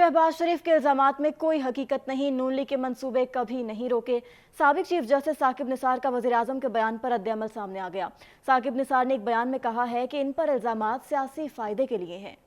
शहबाज शरीफ के इल्जामात में कोई हकीकत नहीं, नून लीग के मंसूबे कभी नहीं रोके। साबिक चीफ जस्टिस साकिब निसार का वज़ीर-ए-आज़म के बयान पर रद्द-ए-अमल सामने आ गया। साकिब निसार ने एक बयान में कहा है कि इन पर इल्जामात सियासी फायदे के लिए हैं।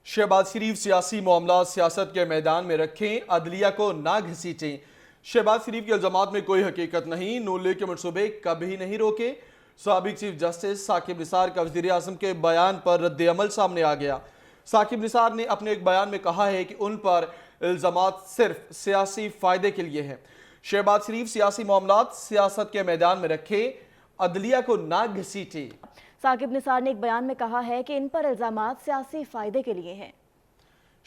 शहबाज शरीफ सियासी मामला सियासत के मैदान में रखें, अदलिया को ना घसीटें। शहबाज शरीफ के इल्जामात में कोई हकीकत नहीं, नून लीग के मंसूबे कभी नहीं रोके। साबिक चीफ जस्टिस साकिब निसार का वज़ीर-ए-आज़म के बयान पर रद्द-ए-अमल सामने आ गया। साकिब निसार ने अपने एक बयान में कहा है कि उन पर इल्जामात सिर्फ सियासी फायदे के लिए हैं। शहबाज शरीफ सियासी मामलात सियासत के मैदान में रखें, अदलिया को ना घसीटे। साकिब निसार ने एक बयान में कहा है कि इन पर इल्जामात सियासी फायदे के लिए हैं।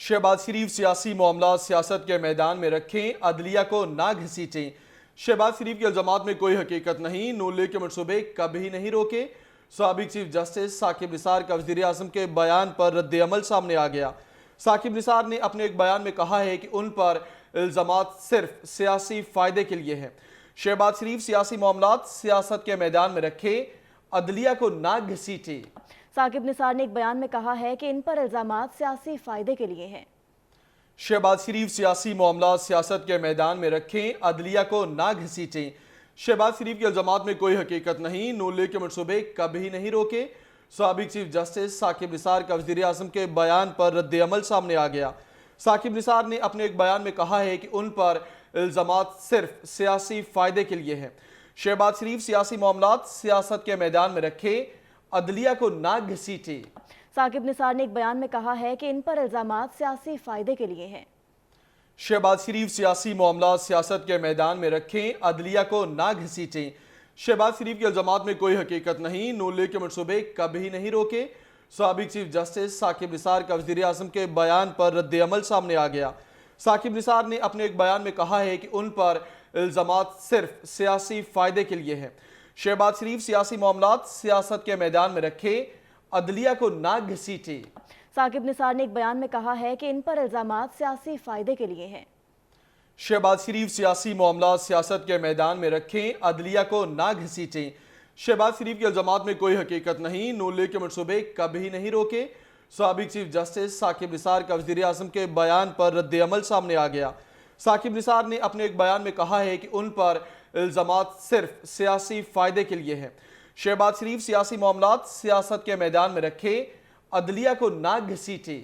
शहबाज शरीफ सियासी मामलात सियासत के मैदान में रखें, अदलिया को ना घसीटें। शहबाज शरीफ के इल्जामात में कोई हकीकत नहीं, नून लीग के मंसूबे कभी नहीं रोके। साबिक चीफ जस्टिस साकिब निसार का वज़ीर-ए-आज़म के बयान पर रद्द-ए-अमल सामने आ गया। साकिब निसार ने अपने एक बयान में कहा है कि उन पर इल्जामात सिर्फ सियासी फायदे के लिए हैं। शहबाज शरीफ सियासी मामलात सियासत के मैदान में रखें, अदलिया को ना घसीटे। साकिब निसार ने एक बयान में कहा है कि इन पर इल्जामात सियासी फायदे के लिए हैं। शहबाज शरीफ सियासी मामलात सियासत के मैदान में रखें, अदलिया को ना घसीटें। शहबाज शरीफ के इल्जामात में कोई हकीकत नहीं, नून लीग के मंसूबे कभी नहीं रोके। साबिक चीफ जस्टिस साकिब निसार का वज़ीर-ए-आज़म के बयान पर रद्द-ए-अमल सामने आ गया। साकिब निसार ने अपने एक बयान में कहा है कि उन पर इल्जामात सिर्फ सियासी फायदे के लिए हैं। शहबाज शरीफ सियासी मामलात सियासत के मैदान में रखें, अदलिया को ना घसीटे। साकिब निसार ने एक बयान में कहा है कि इन पर इल्जामात सियासी फायदे के लिए हैं। शहबाज शरीफ सियासी मामलात सियासत के मैदान में रखें, अदलिया को ना घसीटें। शहबाज शरीफ के इल्जामात में कोई हकीकत नहीं, नून लीग के मंसूबे कभी नहीं रोके। साबिक चीफ जस्टिस साकिब निसार का वज़ीर-ए-आज़म के बयान पर रद्द-ए-अमल सामने आ गया। साकिब निसार ने अपने एक बयान में कहा है कि उन पर इल्जामात सिर्फ सियासी फायदे के लिए हैं। शहबाज शरीफ सियासी मामलात सियासत के मैदान में रखें, अदलिया को ना घसीटे। साकिब निसार ने एक बयान में कहा है कि इन पर इल्जामात सियासी फायदे के लिए हैं। शहबाज शरीफ सियासी मामलात सियासत के मैदान में रखें, अदलिया को ना घसीटें। शहबाज शरीफ के इल्जामात में कोई हकीकत नहीं, नून लीग के मंसूबे कभी नहीं रोके। साबिक चीफ जस्टिस साकिब निसार का वज़ीर-ए-आज़म के बयान पर रद्द-ए-अमल सामने आ गया। साकिब निसार ने अपने एक बयान में कहा है कि उन पर इल्जामात सिर्फ सियासी फायदे के लिए हैं। शहबाज शरीफ सियासी मामलात सियासत के मैदान में रखें, अदलिया को ना घसीटे।